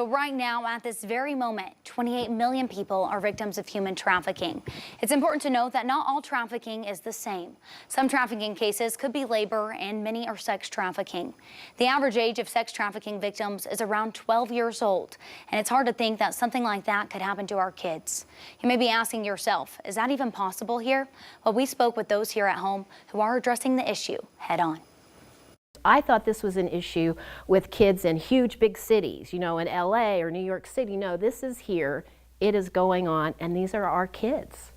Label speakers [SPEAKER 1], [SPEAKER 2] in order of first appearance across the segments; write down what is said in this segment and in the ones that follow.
[SPEAKER 1] But right now, at this very moment, 28 million people are victims of human trafficking. It's important to note that not all trafficking is the same. Some trafficking cases could be labor and many are sex trafficking. The average age of sex trafficking victims is around 12 years old, and it's hard to think that something like that could happen to our kids. You may be asking yourself, is that even possible here? Well, we spoke with those here at home who are addressing the issue head on.
[SPEAKER 2] I thought this was an issue with kids in huge big cities, in LA or New York City. No, this is here, it is going on, and these are our kids.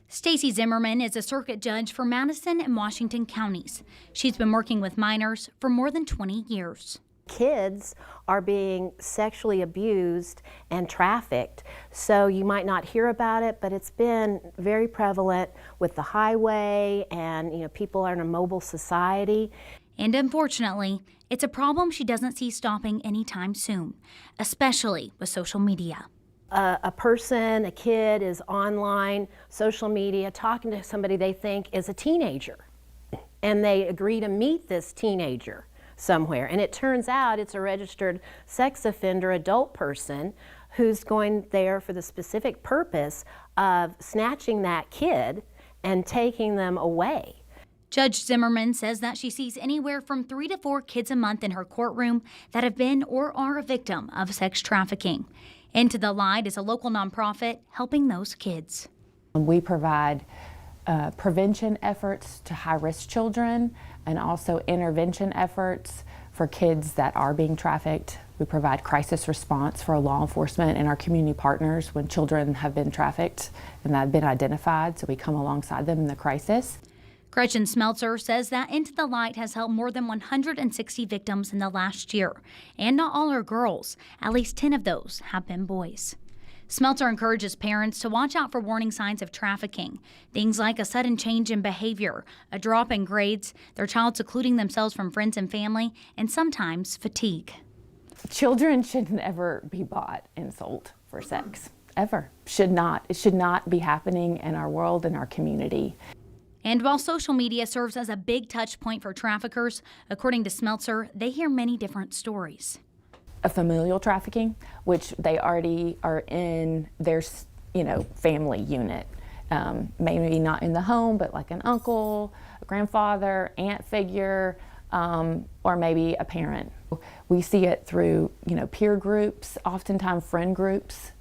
[SPEAKER 1] Stacey Zimmerman is a circuit judge for Madison and Washington counties. She's been working with minors for more than 20 years.
[SPEAKER 2] Kids are being sexually abused and trafficked, so you might not hear about it, but it's been very prevalent with the highway, and people are in a mobile society.
[SPEAKER 1] And unfortunately, it's a problem she doesn't see stopping anytime soon, especially with social media.
[SPEAKER 2] A kid is online, social media, talking to somebody they think is a teenager, and they agree to meet this teenager somewhere. And it turns out it's a registered sex offender adult person who's going there for the specific purpose of snatching that kid and taking them away.
[SPEAKER 1] Judge Zimmerman says that she sees anywhere from 3 to 4 kids a month in her courtroom that have been or are a victim of sex trafficking. Into the Light is a local nonprofit helping those kids.
[SPEAKER 3] We provide prevention efforts to high-risk children and also intervention efforts for kids that are being trafficked. We provide crisis response for law enforcement and our community partners when children have been trafficked and that have been identified, so we come alongside them in the crisis.
[SPEAKER 1] Gretchen Smeltzer says that Into the Light has helped more than 160 victims in the last year. And not all are girls. At least 10 of those have been boys. Smeltzer encourages parents to watch out for warning signs of trafficking. Things like a sudden change in behavior, a drop in grades, their child secluding themselves from friends and family, and sometimes fatigue.
[SPEAKER 3] Children should never be bought and sold for sex. Ever. Should not. It should not be happening in our world, in our community.
[SPEAKER 1] And while social media serves as a big touch point for traffickers, according to Smeltzer, they hear many different stories.
[SPEAKER 3] A familial trafficking, which they already are in their, family unit. Maybe not in the home, but like an uncle, a grandfather, aunt figure, or maybe a parent. We see it through, peer groups, oftentimes friend groups.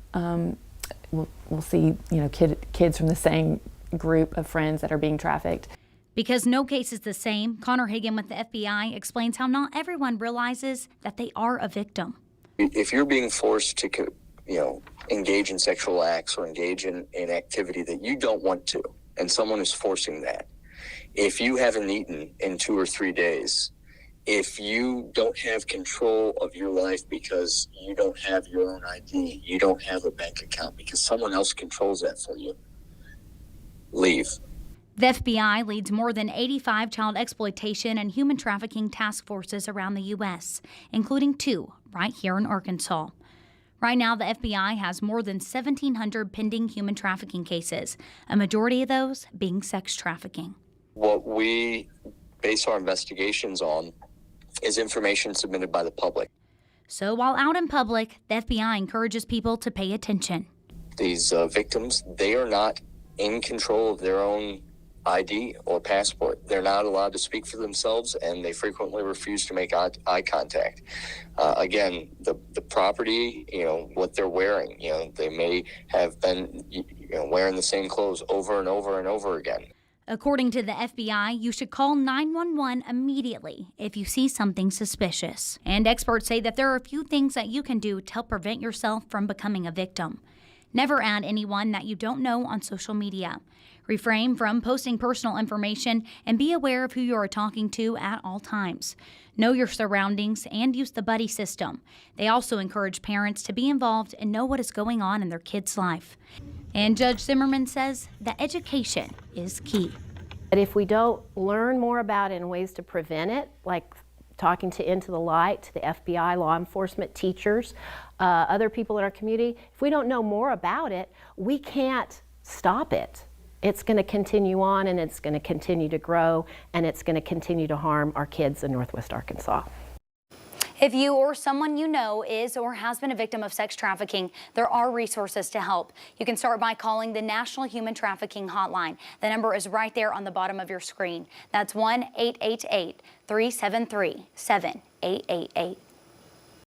[SPEAKER 3] We'll see, kids from the same group of friends that are being trafficked.
[SPEAKER 1] Because no case is the same, Connor Hagan with the FBI explains how not everyone realizes that they are a victim.
[SPEAKER 4] If you're being forced to, engage in sexual acts or engage in activity that you don't want to, and someone is forcing that, if you haven't eaten in 2 or 3 days, if you don't have control of your life because you don't have your own ID, you don't have a bank account because someone else controls that for you, leave.
[SPEAKER 1] The FBI leads more than 85 child exploitation and human trafficking task forces around the U.S., including 2 right here in Arkansas. Right now, the FBI has more than 1,700 pending human trafficking cases, a majority of those being sex trafficking.
[SPEAKER 4] What we base our investigations on is information submitted by the public.
[SPEAKER 1] So while out in public, the FBI encourages people to pay attention.
[SPEAKER 4] These victims, they are not in control of their own ID or passport. They're not allowed to speak for themselves, and they frequently refuse to make eye contact. Again, the property, what they're wearing, they may have been wearing the same clothes over and over and over again.
[SPEAKER 1] According to the FBI, you should call 911 immediately if you see something suspicious. And experts say that there are a few things that you can do to help prevent yourself from becoming a victim. Never add anyone that you don't know on social media. Refrain from posting personal information and be aware of who you are talking to at all times. Know your surroundings and use the buddy system. They also encourage parents to be involved and know what is going on in their kid's life. And Judge Zimmerman says that education is key.
[SPEAKER 2] But if we don't learn more about it and ways to prevent it, like talking to Into the Light, to the FBI, law enforcement, teachers, other people in our community, if we don't know more about it, we can't stop it. It's going to continue on, and it's going to continue to grow, and it's going to continue to harm our kids in Northwest Arkansas.
[SPEAKER 1] If you or someone you know is or has been a victim of sex trafficking, there are resources to help. You can start by calling the National Human Trafficking Hotline. The number is right there on the bottom of your screen. That's 1-888-373-7888.